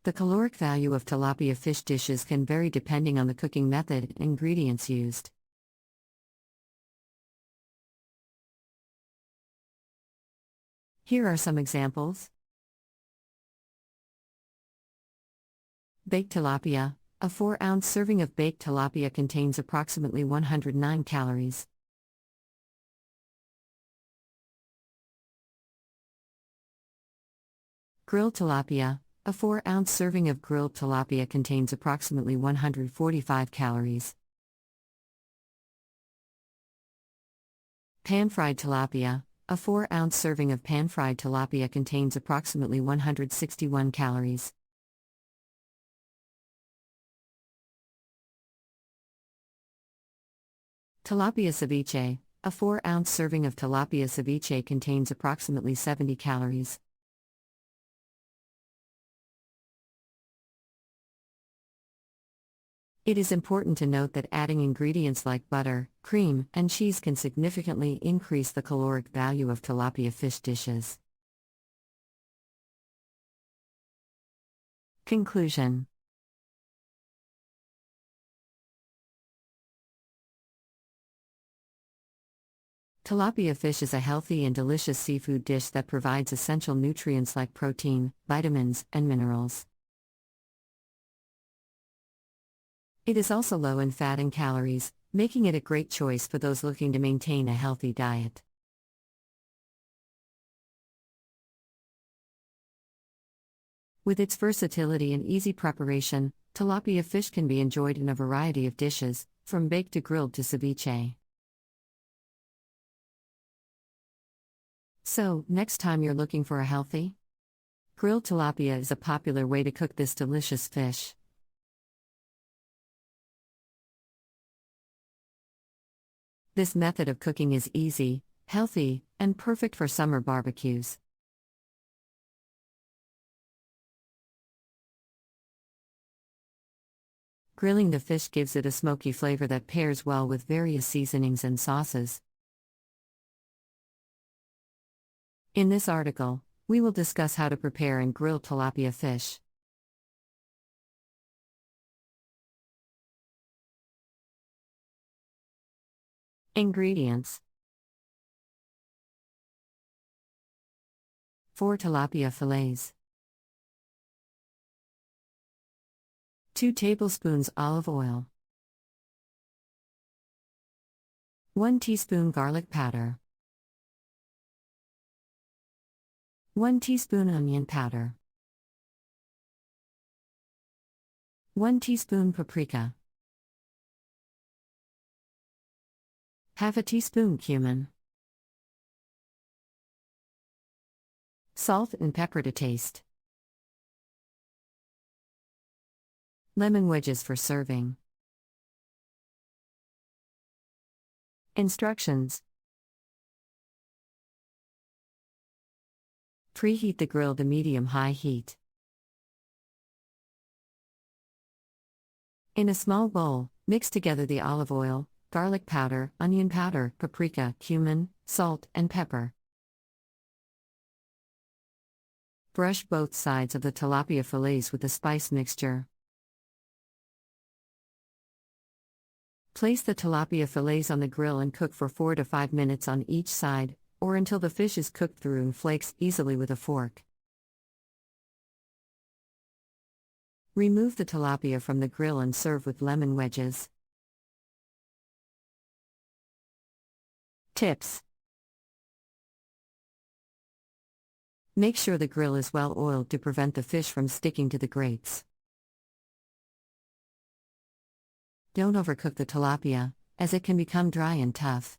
The caloric value of tilapia fish dishes can vary depending on the cooking method and ingredients used. Here are some examples. Baked tilapia. A 4-ounce serving of baked tilapia contains approximately 109 calories. Grilled tilapia. A 4-ounce serving of grilled tilapia contains approximately 145 calories. Pan-fried tilapia. A 4-ounce serving of pan-fried tilapia contains approximately 161 calories. Tilapia ceviche. A 4-ounce serving of tilapia ceviche contains approximately 70 calories. It is important to note that adding ingredients like butter, cream, and cheese can significantly increase the caloric value of tilapia fish dishes. Conclusion. Tilapia fish is a healthy and delicious seafood dish that provides essential nutrients like protein, vitamins, and minerals. It is also low in fat and calories, making it a great choice for those looking to maintain a healthy diet. With its versatility and easy preparation, tilapia fish can be enjoyed in a variety of dishes, from baked to grilled to ceviche. So, next time you're looking for a healthy grilled tilapia is a popular way to cook this delicious fish. This method of cooking is easy, healthy, and perfect for summer barbecues. Grilling the fish gives it a smoky flavor that pairs well with various seasonings and sauces. In this article, we will discuss how to prepare and grill tilapia fish. Ingredients: 4 tilapia fillets, 2 tablespoons olive oil, 1 teaspoon garlic powder, 1 teaspoon onion powder, 1 teaspoon paprika, half a teaspoon cumin, salt and pepper to taste. Lemon wedges for serving. Instructions: preheat the grill to medium-high heat. In a small bowl, mix together the olive oil, garlic powder, onion powder, paprika, cumin, salt, and pepper. Brush both sides of the tilapia fillets with the spice mixture. Place the tilapia fillets on the grill and cook for 4 to 5 minutes on each side, or until the fish is cooked through and flakes easily with a fork. Remove the tilapia from the grill and serve with lemon wedges. Tips: make sure the grill is well oiled to prevent the fish from sticking to the grates. Don't overcook the tilapia, as it can become dry and tough.